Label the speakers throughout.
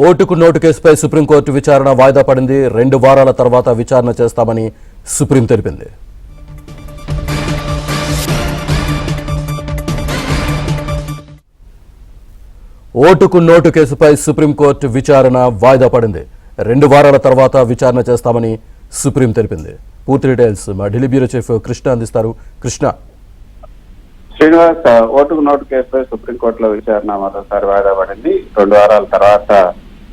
Speaker 1: ఓటుకు నోటు కేసుపై సుప్రీంకోర్టు విచారణ వాయిదా పడింది. 2 వారాల తర్వాత విచారణ చేస్తామని సుప్రీం తెలిపింది. ఓటుకు నోటు కేసుపై సుప్రీంకోర్టు విచారణ వాయిదా పడింది. 2 వారాల తర్వాత విచారణ చేస్తామని సుప్రీం తెలిపింది. పూర్తి డీటెయిల్స్ మా ఢిల్లీ బ్యూరో చీఫ్ కృష్ణ అందిస్తారు. కృష్ణ.
Speaker 2: శ్రీనివాస్, ఓటుకు నోటు కేసుపై సుప్రీంకోర్టులో విచారణ మరోసారి వాయిదా పడింది. 2 వారాల తర్వాత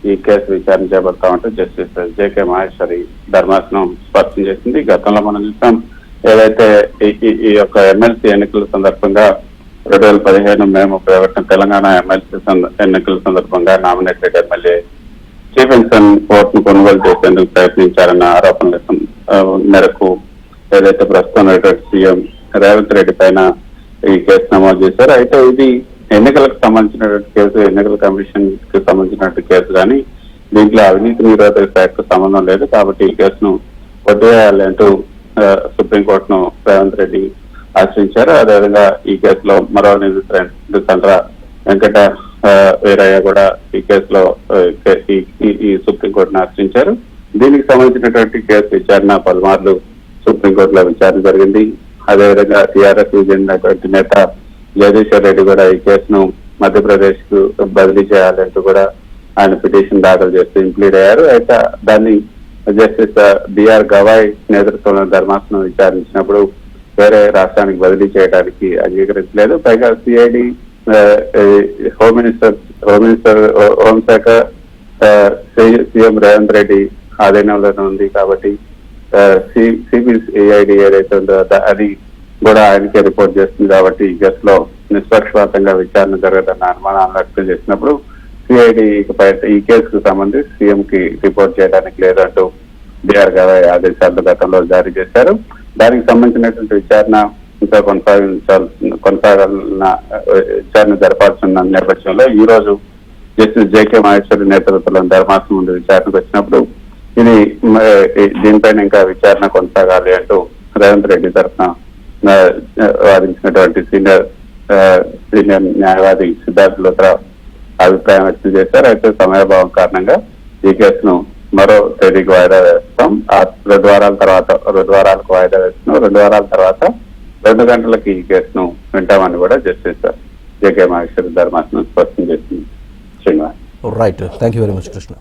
Speaker 2: ఈ కేసు విచారణ చేపడతామంటూ జస్టిస్ జేకే మహేశ్వరి ధర్మాసనం స్పష్టం చేసింది. గతంలో మనం చూసాం, ఏదైతే ఈ యొక్క ఎమ్మెల్సీ ఎన్నికల సందర్భంగా 2015 మే 31 తెలంగాణ ఎమ్మెల్సీ ఎన్నికల సందర్భంగా నామినేటెడ్ ఎమ్మెల్యే స్టీఫెన్సన్ ఓటును కొనుగోలు చేసేందుకు ప్రయత్నించారన్న ఆరోపణల మేరకు ఏదైతే ప్రస్తుతం సీఎం రేవంత్ రెడ్డి పైన ఈ కేసు నమోదు చేశారు. అయితే ఇది ఎన్నికలకు సంబంధించినటువంటి కేసు, ఎన్నికల కమిషన్ కి సంబంధించినటువంటి కేసు, కానీ దీంట్లో అవినీతి నిరోధక శాఖకు సంబంధం లేదు. కాబట్టి ఈ కేసును కొట్టివేయాలి అంటూ సుప్రీంకోర్టును రేవంత్ రెడ్డి ఆశ్రయించారు. అదేవిధంగా ఈ కేసులో మరో నిందితుడు సండ్ర వెంకట వీరయ్య కూడా ఈ కేసులో ఈ సుప్రీంకోర్టును ఆశ్రయించారు. దీనికి సంబంధించినటువంటి కేసు విచారణ పలుమార్లు సుప్రీంకోర్టులో విచారణ జరిగింది. అదేవిధంగా టీఆర్ఎస్ చెందినటువంటి నేత జగదీశ్వర్ రెడ్డి కూడా ఈ కేసును మధ్యప్రదేశ్ కు బదిలీ చేయాలంటూ కూడా ఆయన పిటిషన్ దాఖలు చేస్తూ ఇంప్లీడ్ అయ్యారు. అయితే దాన్ని జస్టిస్ బిఆర్ గవాయ్ నేతృత్వంలో ధర్మాసనం విచారించినప్పుడు వేరే రాష్ట్రానికి బదిలీ చేయడానికి అంగీకరించలేదు. పైగా సిఐడి హోంశాఖ సీఎం రేవంత్ రెడ్డి ఆధీనంలోనే ఉంది. కాబట్టి సిబిఐడి ఏదైతే ఉందో అది కూడా ఆయనకే రిపోర్ట్ చేస్తుంది. కాబట్టి ఈ కేసులో నిష్పక్షపాతంగా విచారణ జరగదన్న అనుమానాలు వ్యక్తం చేసినప్పుడు సిఐడి ఈ కేసుకు సంబంధించి సీఎం కి రిపోర్ట్ చేయడానికి లేదంటూ బిఆర్ గవాయ్ ఆదేశాలు గతంలో జారీ చేశారు. దానికి సంబంధించినటువంటి విచారణ ఇంకా కొనసాగాలన్న విచారణ జరపాల్సిన నేపథ్యంలో ఈ రోజు జస్టిస్ జేకే మహేశ్వరి నేతృత్వంలో ధర్మాసనం ముందు విచారణకు వచ్చినప్పుడు దీనిపైన ఇంకా విచారణ కొనసాగాలి అంటూ రేవంత్ రెడ్డి తరఫున వాదించినటువంటి సీనియర్ న్యాయవాది సిద్ధార్థ్ లోత్రా అభిప్రాయం వ్యక్తం చేశారు. అయితే సమయాభావం కారణంగా ఈ కేసును మరో తేదీకి వాయిదా వేస్తాం. 2 వారాల తర్వాత 2 వారాలకు వాయిదా వేస్తున్నాం. 2 వారాల తర్వాత 2 గంటలకి ఈ కేసును వింటామని కూడా జస్టిస్ జేకే మహేశ్వరి ధర్మాసనం స్పష్టం చేసింది. Srinivas.
Speaker 1: Right, thank you very much Krishna.